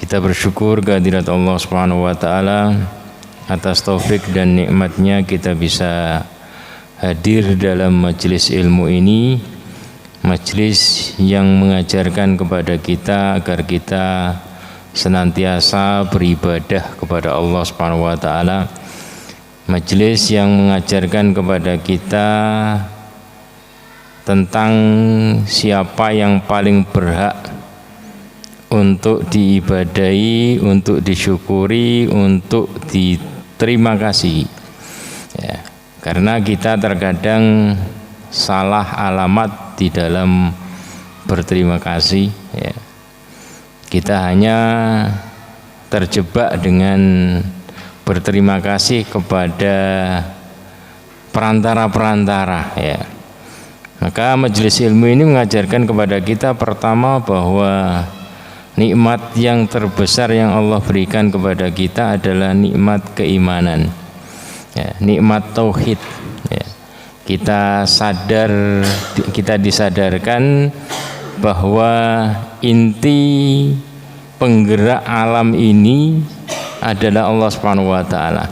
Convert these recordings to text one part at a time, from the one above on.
Kita bersyukur kehadirat Allah Subhanahu wa taala atas taufik dan nikmatnya kita bisa hadir dalam majelis ilmu ini, majelis yang mengajarkan kepada kita agar kita senantiasa beribadah kepada Allah Subhanahu wa taala. Majelis yang mengajarkan kepada kita tentang siapa yang paling berhak untuk diibadahi, untuk disyukuri, untuk diterima kasih. Ya, karena kita terkadang salah alamat di dalam berterima kasih. Ya. Kita hanya terjebak dengan berterima kasih kepada perantara-perantara. Ya. Maka majelis ilmu ini mengajarkan kepada kita pertama bahwa nikmat yang terbesar yang Allah berikan kepada kita adalah nikmat keimanan, ya, nikmat tauhid. Ya. Kita sadar, kita disadarkan bahwa inti penggerak alam ini adalah Allah Subhanahu wa taala,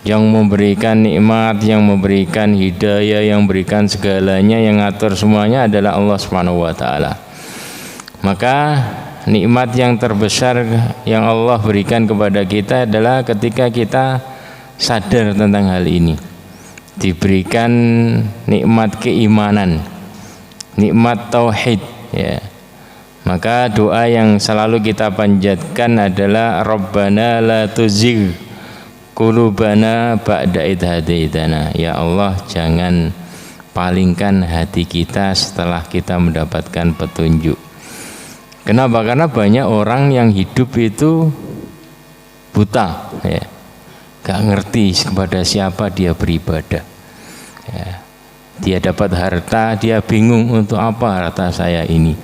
yang memberikan nikmat, yang memberikan hidayah, yang memberikan segalanya, yang ngatur semuanya adalah Allah Subhanahu wa taala. Maka nikmat yang terbesar yang Allah berikan kepada kita adalah ketika kita sadar tentang hal ini, diberikan nikmat keimanan, nikmat tauhid. Ya. Maka doa yang selalu kita panjatkan adalah Rabbana la tuzigh qulubana ba'da idh hadaitana. Ya Allah, jangan palingkan hati kita setelah kita mendapatkan petunjuk. Kenapa? Karena banyak orang yang hidup itu buta, ya, gak ngerti kepada siapa dia beribadah. Ya. Dia dapat harta, dia bingung untuk apa harta saya ini.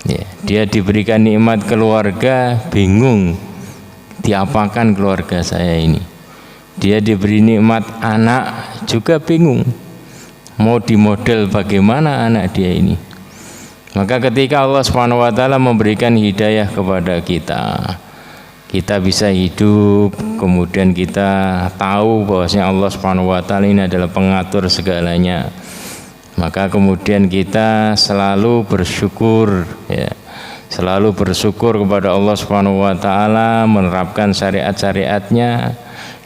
Ya. Dia diberikan nikmat keluarga, bingung diapakan keluarga saya ini. Dia diberi nikmat anak, juga bingung mau dimodel bagaimana anak dia ini. Maka ketika Allah Subhanahu wa taala memberikan hidayah kepada kita, kita bisa hidup, kemudian kita tahu bahwasanya Allah Subhanahu wa taala ini adalah pengatur segalanya. Maka kemudian kita selalu bersyukur, ya. Selalu bersyukur kepada Allah Subhanahu wa taala, menerapkan syariat-syariatnya.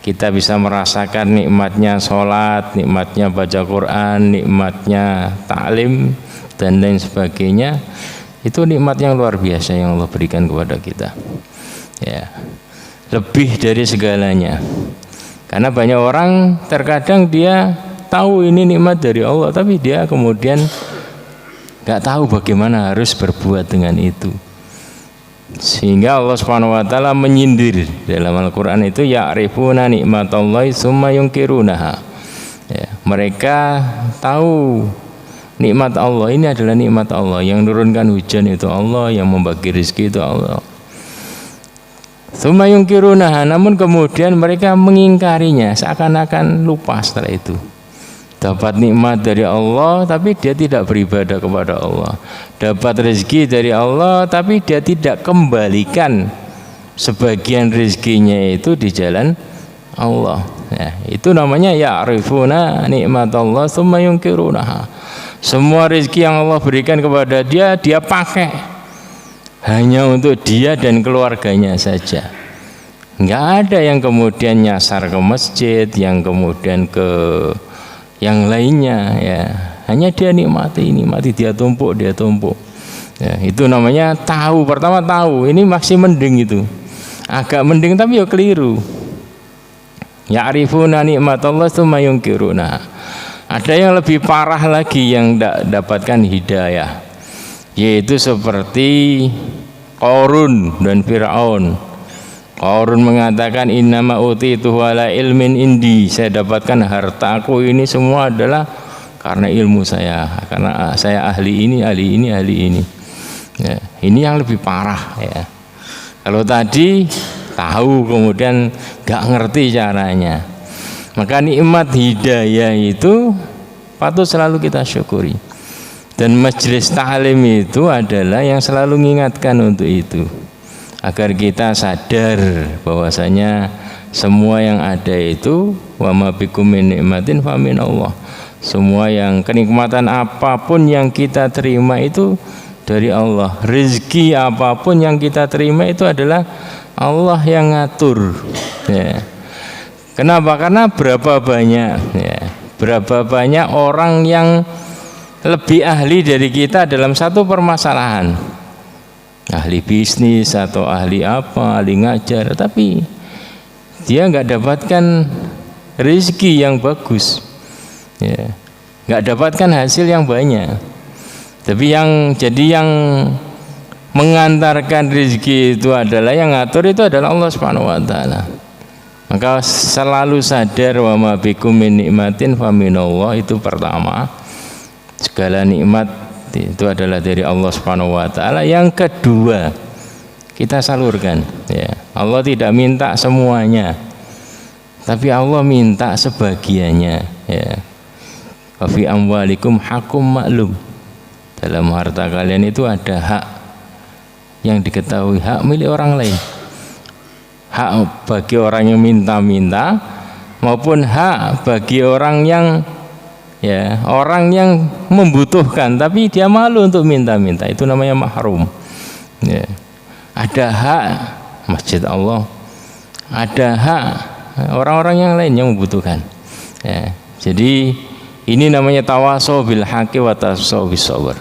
Kita bisa merasakan nikmatnya sholat, nikmatnya baca Quran, nikmatnya ta'lim dan lain sebagainya. Itu nikmat yang luar biasa yang Allah berikan kepada kita. Ya, lebih dari segalanya. Karena banyak orang terkadang dia tahu ini nikmat dari Allah, tapi dia kemudian gak tahu bagaimana harus berbuat dengan itu. Sehingga Allah Subhanahu wa taala menyindir dalam Al-Qur'an itu ya'rifuna nikmatallahi tsumma yunkirunaha. Ya, mereka tahu nikmat Allah, ini adalah nikmat Allah, yang menurunkan hujan itu Allah, yang membagi rezeki itu Allah. Tsumma yunkirunaha, namun kemudian mereka mengingkarinya, seakan-akan lupa setelah itu. Dapat nikmat dari Allah tapi dia tidak beribadah kepada Allah. Dapat rezeki dari Allah tapi dia tidak kembalikan sebagian rezekinya itu di jalan Allah. Ya, itu namanya ya'rifuna nikmatallah tsumma yunkirunaha. Semua rezeki yang Allah berikan kepada dia, dia pakai hanya untuk dia dan keluarganya saja. Enggak ada yang kemudian nyasar ke masjid, yang kemudian ke yang lainnya, ya. Hanya dia nikmati, dia tumpuk. Ya, itu namanya tahu. Pertama tahu, ini masih mending itu. Agak mending tapi ya keliru. Ya'rifuna nikmatallah tsumma yunkiruna. Ada yang lebih parah lagi yang tidak dapatkan hidayah, yaitu seperti Qarun dan Fir'aun. Qarun mengatakan innama utituhu ala ilmin indi, saya dapatkan hartaku ini semua adalah karena ilmu saya, karena saya ahli ini. Ya, ini yang lebih parah, ya. Kalau tadi tahu kemudian gak ngerti caranya. Maka nikmat hidayah itu patut selalu kita syukuri. Dan majelis ta'lim itu adalah yang selalu mengingatkan untuk itu. agar kita sadar bahwasanya semua yang ada itu wa ma bikum min nikmatin fa min Allah. Semua yang kenikmatan apapun yang kita terima itu dari Allah. Rezeki apapun yang kita terima itu adalah Allah yang ngatur. Ya. Kenapa? Karena berapa banyak orang yang lebih ahli dari kita dalam satu permasalahan, ahli bisnis atau ahli apa, ahli ngajar, tapi dia nggak dapatkan rezeki yang bagus, ya, nggak dapatkan hasil yang banyak. Tapi yang mengantarkan rezeki itu adalah, yang ngatur itu adalah Allah Subhanahu Wa Taala. Maka selalu sadar wa ma bikum min nikmatin fa minallah, itu pertama. Segala nikmat itu adalah dari Allah Subhanahu Wa Taala. Yang kedua, kita salurkan. Ya, Allah tidak minta semuanya, tapi Allah minta sebagiannya. Ya. Wa fi amwalikum hakum maklum. Dalam harta kalian itu ada hak yang diketahui, hak milik orang lain. Hak bagi orang yang minta-minta maupun hak bagi orang yang membutuhkan tapi dia malu untuk minta-minta, itu namanya mahrum. Ya. Ada hak masjid Allah, ada hak orang-orang yang lain yang membutuhkan. Ya. Jadi ini namanya tawasau bil haqqi wa tasawuf bis sabr.